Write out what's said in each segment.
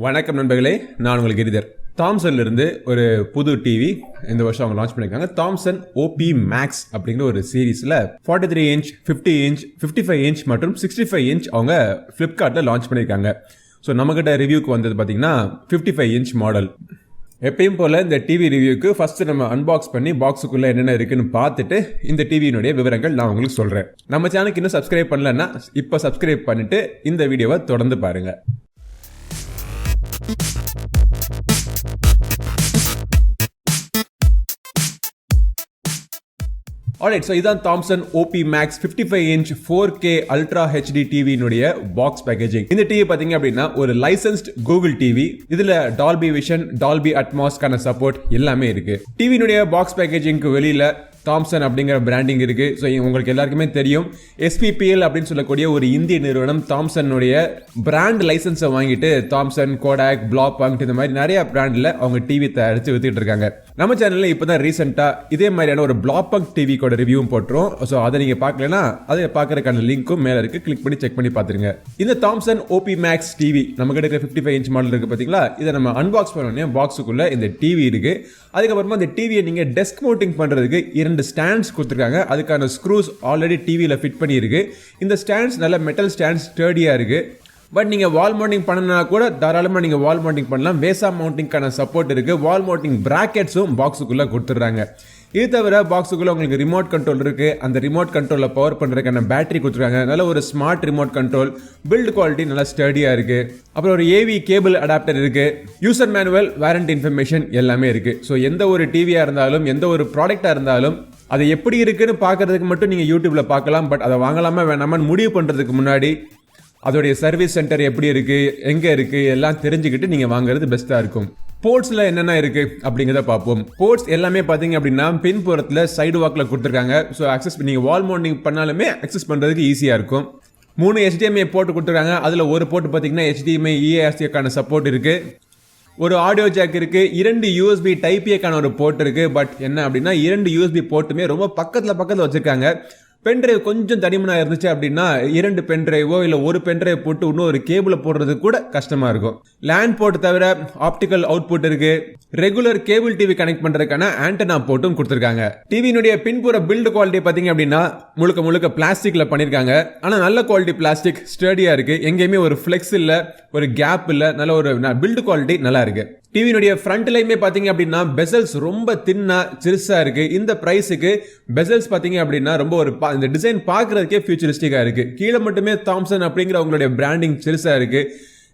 வணக்கம் நண்பர்களே, நான் உங்களுக்கு கிரிதர். தாம்சன்ல இருந்து ஒரு புது டிவி இந்த வருஷம் அவங்க லான்ச் பண்ணிருக்காங்க. தாம்சன் OP Max அப்படிங்கிற ஒரு சீரீஸ்ல 43 இன்ச், 50 இன்ச், 55 இன்ச் மற்றும் 65 இன்ச் அவங்க பிளிப்கார்ட்ல லான்ச் பண்ணிருக்காங்க. ஸோ நம்மகிட்ட ரிவ்யூக்கு வந்தது பார்த்தீங்கன்னா 55 இன்ச் மாடல். எப்பயும் போல இந்த டிவி ரிவ்யூக்கு ஃபர்ஸ்ட் நம்ம அன்பாக்ஸ் பண்ணி பாக்ஸுக்குள்ள என்னென்ன இருக்குன்னு பார்த்துட்டு இந்த டிவியினுடைய விவரங்கள் நான் உங்களுக்கு சொல்றேன். நம்ம சேனலுக்கு இன்னும் சப்ஸ்கிரைப் பண்ணலன்னா இப்போ சப்ஸ்கிரைப் பண்ணிட்டு இந்த வீடியோவை தொடர்ந்து பாருங்க. Alright, so இதான் Thomson OP Max 55 inch 4K Ultra HD TV னுடைய பாக்ஸ் பேக்கேஜிங். இந்த டிவி பாத்தீங்க அப்படின்னா ஒரு லைசென்ஸ்ட் கூகுள் டிவி. இதுல டால்பி விஷன், டால்பி அட்மாஸ்க்கான சப்போர்ட் எல்லாமே இருக்கு. டிவியினுடைய பாக்ஸ் பேக்கேஜிங்க்கு வெளியில தாம்சன் அப்படிங்கிற பிராண்டிங் இருக்கு. ஸோ உங்களுக்கு எல்லாருக்குமே தெரியும், SPPL அப்படின்னு சொல்லக்கூடிய ஒரு இந்திய நிறுவனம் தாம்சனுடைய பிராண்ட் லைசன்ஸை வாங்கிட்டு தாம்சன், கோடாக், பிளாக்பாயிண்ட் இந்த மாதிரி நிறைய பிராண்ட்ல அவங்க டிவி தயாரிச்சு வித்துட்டு இருக்காங்க. நம்ம சேனல்ல இப்பதான் ரீசெண்டா இதே மாதிரியான ஒரு பிளாக்பாயிண்ட் டிவிக்கோட ரிவ்யூவும் போட்டுரும். ஸோ அதை நீங்க பார்க்கலன்னா அதை பார்க்கறதுக்கான லிங்க்கும் மேல இருக்கு, கிளிக் பண்ணி செக் பண்ணி பார்த்துருங்க. இந்த தாம்சன் OP Max டிவி நம்ம கிட்ட 55 இன்ச் மாடல் இருக்கு பாத்தீங்களா. இதை நம்ம அன்பாக்ஸ் பண்ணோடனே பாக்ஸுக்குள்ள இந்த டிவி இருக்கு. அதுக்கப்புறமா இந்த டிவியை நீங்க டெஸ்க் மவுண்டிங் பண்றதுக்கு 2 ஸ்டாண்ட்ஸ் கொடுத்துருக்காங்க. அதுக்கான ஸ்க்ரூஸ் ஆல்ரெடி டிவியில் ஃபிட் பண்ணியிருக்கு. இந்த ஸ்டாண்ட்ஸ் நல்ல மெட்டல் ஸ்டாண்ட்ஸ், ஸ்டர்டியாக இருக்கு. பட் நீங்கள் வால் மவுண்டிங் பண்ணனா கூட தாராளமாக நீங்கள் வால் மவுண்டிங் பண்ணலாம். வேசா மவுண்டிங்கான சப்போர்ட் இருக்கு. வால் மவுண்டிங் பிராக்கெட்ஸும் பாக்ஸுக்குள்ள கொடுத்துட்றாங்க. இது தவிர பாக்ஸுக்குள்ள உங்களுக்கு ரிமோட் கண்ட்ரோல் இருக்கு. அந்த ரிமோட் கண்ட்ரோலை பவர் பண்றதுக்கான பேட்டரி கொடுத்துருக்காங்க. நல்ல ஒரு smart remote control, build quality நல்லா ஸ்டடியா இருக்கு. அப்புறம் ஒரு AV கேபிள் அடாப்டர் இருக்கு. யூசர் மேனுவல், வாரண்டி இன்ஃபர்மேஷன் எல்லாமே இருக்கு. ஸோ எந்த ஒரு டிவியா இருந்தாலும், எந்த ஒரு ப்ராடக்டா இருந்தாலும் அது எப்படி இருக்குன்னு பார்க்கறதுக்கு மட்டும் நீங்க யூடியூப்ல பார்க்கலாம். பட் அதை வாங்கலாமா வேணாமான்னு முடிவு பண்றதுக்கு முன்னாடி அதோடைய சர்வீஸ் சென்டர் எப்படி இருக்கு, எங்க இருக்கு எல்லாம் தெரிஞ்சுக்கிட்டு நீங்க வாங்குறது பெஸ்டா இருக்கும். போர்ட்ஸ்ல என்னென்ன இருக்கு அப்படிங்கிறத பார்ப்போம். போர்ட்ஸ் எல்லாமே பாத்தீங்க அப்படின்னா பின்புறத்துல சைடு வாக்ல கொடுத்துருக்காங்க. ஸோ அக்சஸ் நீங்க வால் மவுண்டிங் பண்ணாலுமே அக்சஸ் பண்றதுக்கு ஈஸியா இருக்கும். 3 HDMI போர்ட் கொடுத்துருக்காங்க. அதுல ஒரு போர்ட் பாத்தீங்கன்னா HDMI EASD சப்போர்ட் இருக்கு. ஒரு ஆடியோ ஜாக் இருக்கு. 2 USB டைப் ஏக்கான ஒரு போர்ட் இருக்கு. பட் என்ன அப்படின்னா 2 USB போர்ட்டுமே ரொம்ப பக்கத்துல வச்சிருக்காங்க. பென்ட்ரைவ் கொஞ்சம் தடிமனா இருந்துச்சு அப்படின்னா 2 பென்ட்ரைவோ இல்ல ஒரு பென்ட்ரைவ் போட்டு இன்னும் ஒரு கேபிள போடுறது கூட கஷ்டமா இருக்கும். லேண்ட் போர்ட் தவிர ஆப்டிக்கல் அவுட்புட் இருக்கு. ரெகுலர் கேபிள் டிவி கனெக்ட் பண்றதுக்கான ஆண்டனா போர்ட்டும் கொடுத்திருக்காங்க. டிவியினுடைய பின்புற பில்ட் குவாலிட்டி பாத்தீங்க அப்படின்னா முழுக்க பிளாஸ்டிக்ல பண்ணிருக்காங்க. ஆனா நல்ல குவாலிட்டி பிளாஸ்டிக், ஸ்டடியா இருக்கு. எங்கேயுமே ஒரு ஃபிளெக்ஸ் இல்ல, ஒரு கேப் இல்ல. நல்ல ஒரு பில்ட் குவாலிட்டி நல்லா இருக்கு. டிவியினுடைய ஃப்ரண்ட்லையுமே பாத்தீங்க அப்படின்னா பெசல்ஸ் ரொம்ப தின்னா சிறுசா இருக்கு. இந்த பிரைஸுக்கு பெசல்ஸ் பாத்தீங்க அப்படின்னா ரொம்ப ஒரு இந்த டிசைன் பார்க்கறதுக்கே ஃபியூச்சரிஸ்டிக்கா இருக்கு. கீழே மட்டுமே தாம்சன் அப்படிங்கிற அவங்களுடைய பிராண்டிங் சிறுசா இருக்கு.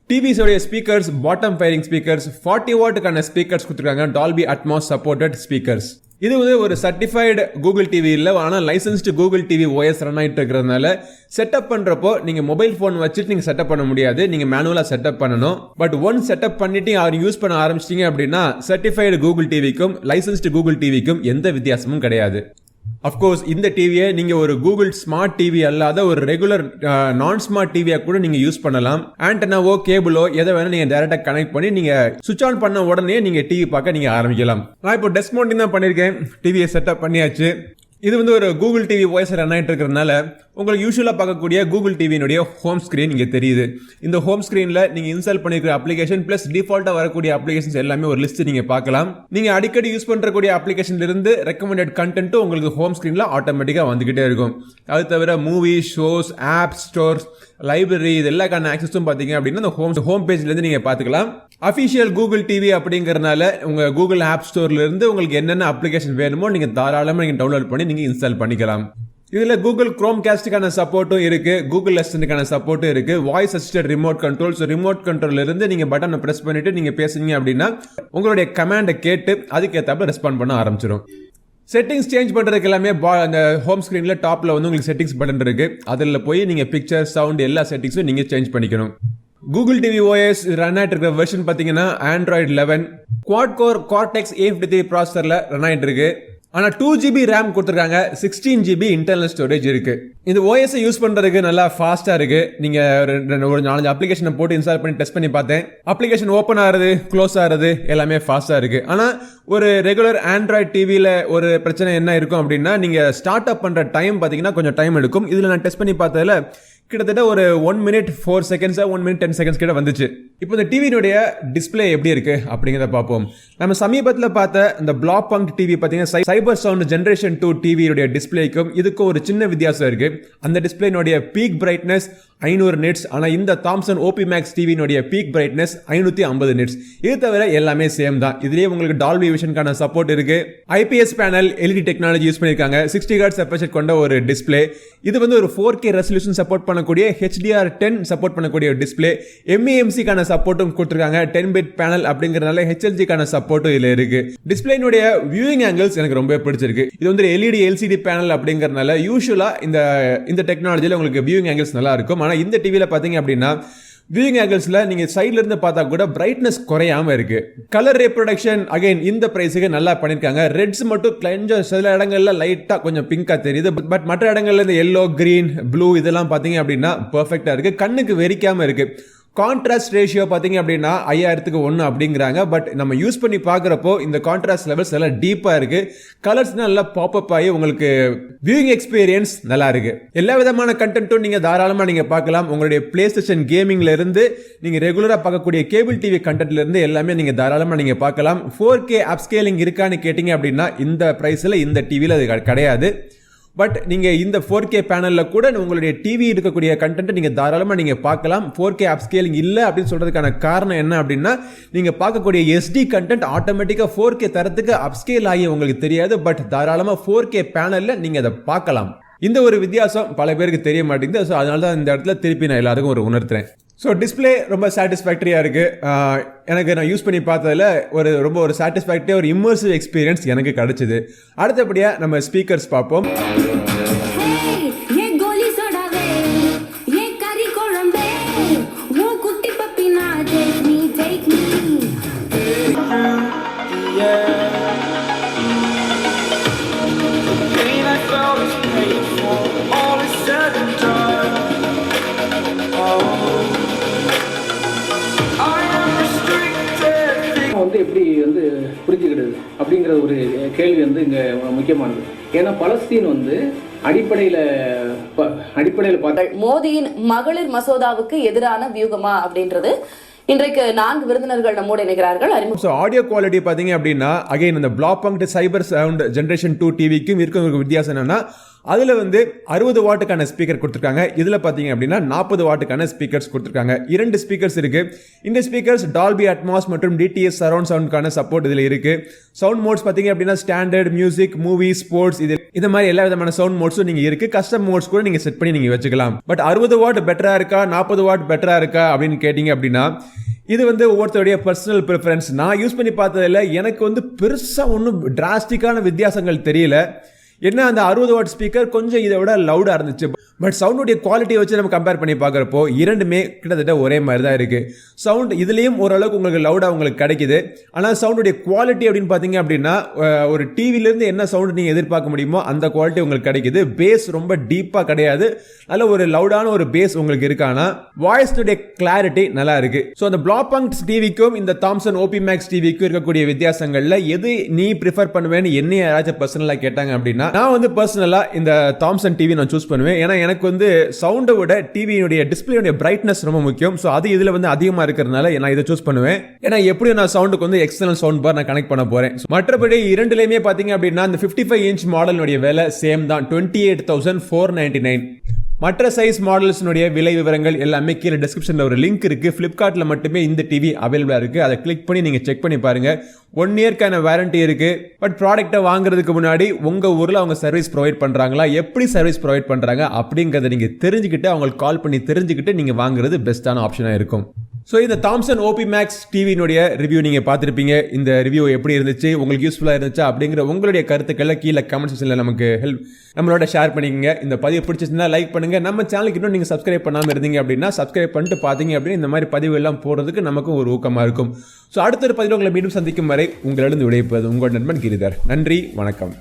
டிவிஸோடைய ஸ்பீக்கர்ஸ் பாட்டம் ஃபயரிங் ஸ்பீக்கர்ஸ், 40 வாட்டுக்கான ஸ்பீக்கர்ஸ் கொடுத்துருக்காங்க. Dolby Atmos supported speakers. இது வந்து ஒரு சர்டிஃபைடு கூகுள் டிவி இல்லை, ஆனால் licensed Google TV OS run ஆகிட்டு இருக்கிறதுனால செட்டப் பண்றப்போ நீங்க மொபைல் போன் வச்சுட்டு நீங்க செட்டப் பண்ண முடியாது. நீங்க மேனுவலா செட்டப் பண்ணணும். பட் ஒன் செட்டப் பண்ணிட்டு யாரும் யூஸ் பண்ண ஆரம்பிச்சிட்டீங்க அப்படின்னா சர்டிஃபைடு கூகுள் டிவிக்கும் லைசன்ஸ்டு கூகுள் டிவிக்கும் எந்த வித்தியாசமும் கிடையாது. அப்கோர்ஸ் இந்த டிவியை நீங்க ஒரு கூகுள் ஸ்மார்ட் டிவி அல்லாத ஒரு ரெகுலர் நான் ஸ்மார்ட் டிவியா கூட நீங்க யூஸ் பண்ணலாம். ஆண்டனாவோ கேபிளோ எதை வேணா நீங்க டைரக்டா கனெக்ட் பண்ணி நீங்க சுவிட்ச் ஆன் பண்ண உடனே நீங்க டிவி பார்க்க நீங்க ஆரம்பிக்கலாம். நான் இப்போ டெஸ்க் மவுண்டிங் தான் பண்ணிருக்கேன். டிவியை செட்டப் பண்ணியாச்சு. இது வந்து ஒரு கூகுள் டிவி OS ரன் ஆகிட்டு இருக்கிறதுனால உங்களுக்கு யூஸ்வலா பார்க்கக்கூடிய கூகுள் டிவியினுடைய ஹோம் ஸ்கிரீன் இங்க தெரியுது. இந்த ஹோம் ஸ்கிரீன்ல நீங்க இன்ஸ்டால் பண்ணிருக்கிற அப்ளிகேஷன் பிளஸ் டிஃபால்ட்டா வரக்கூடிய அப்ளிகேஷன்ஸ் எல்லாமே ஒரு லிஸ்ட் நீங்க பார்க்கலாம். நீங்க அடிக்கடி யூஸ் பண்றக்கூடிய அப்ளிகேஷன்ல இருந்து ரெக்கமெண்டட் கண்டென்ட் உங்களுக்கு ஹோம் ஸ்கிரீன்ல ஆட்டோமேட்டிக்கா வந்துகிட்டே இருக்கும். அது தவிர movie, shows, app stores, library இது எல்லாக்கான ஆக்சஸும் பாத்தீங்க அப்படின்னா இந்த ஹோம் பேஜ்ல இருந்து நீங்க பாத்துக்கலாம். அபிஷியல் கூகுள் டிவி அப்படிங்கறதுனால உங்க கூகுள் ஆப் ஸ்டோர்ல இருந்து உங்களுக்கு என்னென்ன அப்ளிகேஷன் வேணுமோ நீங்க தாராளமா நீங்க டவுன்லோட் பண்ணி நீங்க இன்ஸ்டால் பண்ணிக்கலாம். இதுல கூகுள் குரோம் காஸ்டுக்கான சப்போர்ட்டும் இருக்கு, கூகுள் அசிஸ்டன்ட்கான சப்போர்ட்டும் இருக்கு, voice assistant remote control. So remote கண்ட்ரோல்ல இருந்து நீங்க பட்டனை பிரஸ் பண்ணிட்டு நீங்க பேசுனீங்க அப்படின்னா உங்களுடைய கமாண்டை கேட்டு அதுக்கேற்றாப்புல ரெஸ்பாண்ட் பண்ண ஆரம்பிச்சிடும். செட்டிங்ஸ் சேஞ்ச் பண்றதுக்கு எல்லாமே அந்த ஹோம் ஸ்கிரீன்ல டாப்ல வந்து உங்களுக்கு செட்டிங்ஸ் பட்டன் இருக்கு. அதுல போய் நீங்க பிக்சர், சவுண்ட் எல்லா செட்டிங்ஸும் நீங்க சேஞ்ச் பண்ணிக்கணும். கூகுள் டிவி OS ரன் ஆயிட்டு இருக்கிற வெர்ஷன் பாத்தீங்கன்னா Android 11 quad core Cortex A53 ப்ராசஸர்ல ரன் ஆயிட்டு இருக்கு. ஆனா 2GB RAM கொடுத்திருக்காங்க, 16GB இன்டர்னல் ஸ்டோரேஜ் இருக்கு. இந்த OS யூஸ் பண்றதுக்கு நல்லா ஃபாஸ்டா இருக்கு. நீங்க ஒரு 4 அப்ளிகேஷனை போட்டு இன்ஸ்டால் பண்ணி டெஸ்ட் பண்ணி பார்த்தேன். அப்ளிகேஷன் ஓபன் ஆறது, க்ளோஸ் ஆறது எல்லாமே ஃபாஸ்டா இருக்கு. ஆனா ஒரு ரெகுலர் ஆண்ட்ராய்ட் டிவில ஒரு பிரச்சனை என்ன இருக்கும் அப்படின்னா நீங்க ஸ்டார்ட் அப் பண்ற டைம் பாத்தீங்கன்னா கொஞ்சம் டைம் எடுக்கும். இதுல நான் டெஸ்ட் பண்ணி பார்த்ததுல கிட்டத்தட்ட ஒரு 1 minute 4 seconds 1 minute 10 seconds கிட்ட வந்துச்சு. இப்போ இந்த டிவியினுடைய டிஸ்பிளே எப்படி இருக்கு அப்படிங்கிறத பார்ப்போம். நம்ம சமீபத்தில் பார்த்த இந்த பிளாக் பங்க் டிவி பார்த்தீங்கன்னா சைபர் சவுண்ட் ஜென்ரேஷன் 2 டிவியுடைய டிஸ்பிளேக்கும் இதுக்கும் ஒரு சின்ன வித்தியாசம் இருக்கு. அந்த டிஸ்பிளேனுடைய பீக் பிரைட்னஸ் 500 nits, ஆனால் இந்த தாம்சன் ஓபி மேக்ஸ் டிவியினுடைய பீக் பிரைட்னஸ் 550 nits. இது தவிர எல்லாமே சேம் தான். இதுலேயே உங்களுக்கு டால்பி விஷனுக்கான சப்போர்ட் இருக்கு. IPS panel LED technology use பண்ணியிருக்காங்க. 60 Hz அபர்ச்சர் கொண்ட ஒரு டிஸ்பிளே. இது வந்து ஒரு 4K ரெசல்யூஷன் சப்போர்ட் பண்ணக்கூடிய HDR10 சப்போர்ட் பண்ணக்கூடிய டிஸ்பிளே. MEMC-கான சப்போர்ட்டும் கொடுத்திருக்காங்க. 10-bit பேனல் அப்படிங்கறதுனால HLG-கான சப்போர்ட்டும் இதுல இருக்கு. டிஸ்பிளேனுடைய வியூயிங் ஆங்கிள்ஸ் எனக்கு ரொம்ப பிடிச்சிருக்கு. இது வந்து LED LCD பேனல் அப்படிங்கறதுனால யூசுவலா இந்த டெக்னாலஜில உங்களுக்கு வியூயிங் ஆங்கிள்ஸ் நல்லா இருக்கும். ஆனா இந்த டிவில பாத்தீங்க அப்படின்னா வியூயிங் ஆங்கிள்ஸ்ல நீங்க சைடுல இருந்து பார்த்தா கூட பிரைட்னஸ் குறையாம இருக்கு. கலர் ரீப்ரொடக்ஷன் அகைன் இந்த பிரைஸுக்கு நல்லா பண்ணிருக்காங்க. ரெட்ஸ் மட்டும் கொஞ்சம் சில இடங்கள்ல லைட்டா கொஞ்சம் பிங்கா தெரியுது. பட் மற்ற இடங்கள்ல இந்த எல்லோ, கிரீன், ப்ளூ இதெல்லாம் பாத்தீங்க அப்படின்னா பெர்ஃபெக்ட்டா இருக்கு. கண்ணுக்கு வெறிக்காம இருக்கு. கான்ட்ராஸ்ட் ரேஷியோ பார்த்தீங்க அப்படின்னா 5000:1 அப்படிங்கிறாங்க. பட் நம்ம யூஸ் பண்ணி பார்க்குறப்போ இந்த கான்ட்ராஸ்ட் லெவல்ஸ் எல்லாம் டீப்பாக இருக்கு. கலர்ஸ் நல்லா பாப்அப் ஆகி உங்களுக்கு வியூயிங் எக்ஸ்பீரியன்ஸ் நல்லா இருக்கு. எல்லா விதமான கண்டென்ட்டும் நீங்கள் தாராளமாக நீங்கள் பார்க்கலாம். உங்களுடைய பிளே ஸ்டேஷன் கேமிங்ல இருந்து நீங்கள் ரெகுலராக பார்க்கக்கூடிய கேபிள் டிவி கண்டென்ட்ல இருந்து எல்லாமே நீங்கள் தாராளமாக நீங்கள் பார்க்கலாம். 4K அப்ஸ்கேலிங் இருக்கான்னு கேட்டிங்க அப்படின்னா இந்த ப்ரைஸில் இந்த டிவியில் அது கிடையாது. பட் நீங்க இந்த 4K பேனல்ல கூட உங்களுடைய டிவி இருக்கக்கூடிய கண்டென்ட் நீங்க தாராளமா நீங்க பார்க்கலாம். 4K அப்ஸ்கேலிங் இல்ல அப்படின்னு சொல்றதுக்கான காரணம் என்ன அப்படின்னா நீங்க பார்க்கக்கூடிய SD கண்டென்ட் ஆட்டோமேட்டிக்கா 4K தரத்துக்கு அப்ஸ்கேல் ஆகி உங்களுக்கு தெரியாது. பட் தாராளமா 4K பேனல்ல நீங்க அதை பார்க்கலாம். இந்த ஒரு வித்தியாசம் பல பேருக்கு தெரிய மாட்டேங்குது. ஸோ அதனால தான் இந்த இடத்துல திருப்பி நான் எல்லாருக்கும் ஒரு உணர்த்துறேன். ஸோ டிஸ்பிளே ரொம்ப சாட்டிஸ்ஃபேக்டரியாக இருக்குது. எனக்கு நான் யூஸ் பண்ணி பார்த்ததில் ரொம்ப ஒரு சாட்டிஸ்ஃபேக்டரியாக ஒரு இம்மர்சிவ் எக்ஸ்பீரியன்ஸ் எனக்கு கிடைச்சிது. அடுத்தபடியாக நம்ம ஸ்பீக்கர்ஸ் பார்ப்போம். எப்படி புரிஞ்சுக்கிறது அப்படிங்கிற ஒரு கேள்வி இங்கே முக்கியமானது. ஏன்னா பலஸ்தீன் அடிப்படையில் பார்த்தா மோடியின் மகளிர் மசோதாவுக்கு எதிரான வியூகமா அப்படின்றது இன்றைக்கு 4 விருந்தினர்கள் நம்மோடு இணைகிறார்கள். ஆடியோ குவாலிட்டி பாத்தீங்க அப்படின்னா அகைன் இந்த பிளாக் பங்க் சைபர் சவுண்ட் ஜெனரேஷன் 2 டிவிக்கும் இருக்கும் வித்தியாசம் என்னன்னா அதுல 60 வாட்டுக்கான ஸ்பீக்கர் கொடுத்திருக்காங்க. இதுல பாத்தீங்க அப்படின்னா 40 வாட்டுக்கான ஸ்பீக்கர்ஸ் கொடுத்திருக்காங்க. 2 ஸ்பீக்கர்ஸ் இருக்கு. இந்த ஸ்பீக்கர்ஸ் டால்பி அட்மாஸ் மற்றும் DTS சரவுண்ட் சவுண்ட்கான சப்போர்ட் இதுல இருக்கு. சவுண்ட் மோட்ஸ் பாத்தீங்க அப்படின்னா ஸ்டாண்டர்ட், மியூசிக், மூவி, ஸ்போர்ட்ஸ் இது மாதிரி எல்லா விதமான சவுண்ட் மோட்ஸும் நீங்க இருக்கு. கஸ்டம் மோட்ஸ் கூட நீங்க செட் பண்ணி நீங்க வச்சுக்கலாம். பட் 60 வாட் பெட்டரா இருக்கா 40 வாட் பெட்டரா இருக்கா அப்படின்னு கேட்டீங்க அப்படின்னா இது ஒவ்வொருத்தருடைய பர்சனல் ப்ரிஃபரன்ஸ். நான் யூஸ் பண்ணி பார்த்ததில்ல. எனக்கு பெருசா ஒன்றும் டிராஸ்டிக்கான வித்தியாசங்கள் தெரியல. என்ன அந்த 60 வாட் ஸ்பீக்கர் கொஞ்சம் இதை விட லவுடா இருந்துச்சு. பட் சவுண்டுடைய குவாலிட்டியை வச்சு நம்ம கம்பேர் பண்ணி பார்க்குறப்போ இரண்டுமே கிட்டத்தட்ட ஒரே மாதிரி தான் இருக்கு. சவுண்ட் இதுலேயும் ஓரளவுக்கு உங்களுக்கு லவுடாக உங்களுக்கு கிடைக்குது. ஆனால் சவுண்டுடைய குவாலிட்டி அப்படின்னு பார்த்தீங்க அப்படின்னா ஒரு டிவிலேருந்து என்ன சவுண்டு நீங்கள் எதிர்பார்க்க முடியுமோ அந்த குவாலிட்டி உங்களுக்கு கிடைக்குது. பேஸ் ரொம்ப டீப்பாக கிடையாது. அதில் ஒரு லவுடான ஒரு பேஸ் உங்களுக்கு இருக்கு. ஆனால் வாய்ஸுடைய கிளாரிட்டி நல்லா இருக்கு. ஸோ அந்த பிளாக் பங்க் டிவிக்கும் இந்த தாம்சன் ஓபி மேக்ஸ் டிவிக்கும் இருக்கக்கூடிய வித்தியாசங்களில் எது நீ ப்ரிஃபர் பண்ணுவேன்னு என்ன யாராச்சும் பர்சனலாக கேட்டாங்க அப்படின்னா நான் பர்சனலாக இந்த தாம்சன் டிவி நான் சூஸ் பண்ணுவேன். ஏன்னா எனக்கு சவுண்டை விட டிவியுடைய டிஸ்பிளேயுடைய பிரைட்னஸ் ரொம்ப முக்கியம். ஸோ அது இதுல அதிகமா இருக்கிறதுனால நான் இதை சூஸ் பண்ணுவேன். ஏன்னா எப்படியும் நான் சவுண்டுக்கு எக்ஸ்டர்னல் சவுண்ட் பார் நான் கனெக்ட் பண்ண போறேன். மற்றபடி இரண்டுலயுமே பாத்தீங்க அப்படின்னா இந்த 55 inch மாடலுடைய விலை சேம் தான் 28,499. மற்ற சைஸ் மாடல்ஸ் விலை விவரங்கள் எல்லாமே கீழே டிஸ்கிரிப்ஷன்ல ஒரு லிங்க் இருக்கு. பிளிப்கார்ட்ல மட்டுமே இந்த டிவி அவைலபிளா இருக்கு. அதை கிளிக் பண்ணி நீங்க செக் பண்ணி பாருங்க. 1 இயர்க்கான வாரண்டி இருக்கு. பட் ப்ராடக்ட்டை வாங்குறதுக்கு முன்னாடி உங்க ஊர்ல அவங்க சர்வீஸ் ப்ரொவைட் பண்றாங்களா, எப்படி சர்வீஸ் ப்ரொவைட் பண்றாங்க அப்படிங்கறத நீங்க தெரிஞ்சுக்கிட்டு அவங்களுக்கு கால் பண்ணி தெரிஞ்சுக்கிட்டு நீங்க வாங்குறது பெஸ்டான ஆப்ஷனா இருக்கும். ஸோ இந்த தாம்சன் ஓபி மேக்ஸ் டிவியினுடைய ரிவ்யூ நீங்கள் பார்த்துருப்பீங்க. இந்த ரிவ்யூ எப்படி இருந்துச்சு, உங்களுக்கு யூஸ்ஃபுல்லாக இருந்துச்சா அப்படிங்கிற உங்களுடைய கருத்துக்களை கீழே கமெண்ட் செக்ஷனில் நமக்கு நம்மளோட ஷேர் பண்ணிக்கங்க. இந்த பதிவு பிடிச்சிருந்தா லைக் பண்ணுங்கள். நம்ம சேனலுக்கு இன்னும் நீங்கள் சப்ஸ்கிரைப் பண்ணாமல் இருந்தீங்க அப்படின்னா சப்ஸ்கிரைப் பண்ணிட்டு பார்த்தீங்க அப்படின்னா இந்த மாதிரி பதிவு எல்லாம் போடுறதுக்கு நமக்கும் ஒரு ஊக்கமாக இருக்கும். ஸோ அடுத்த ஒரு பதிவு உங்களை மீண்டும் சந்திக்கும் வரை உங்களிடம் விடைப்பது உங்கள் நண்பன் கிரிதர். நன்றி, வணக்கம்.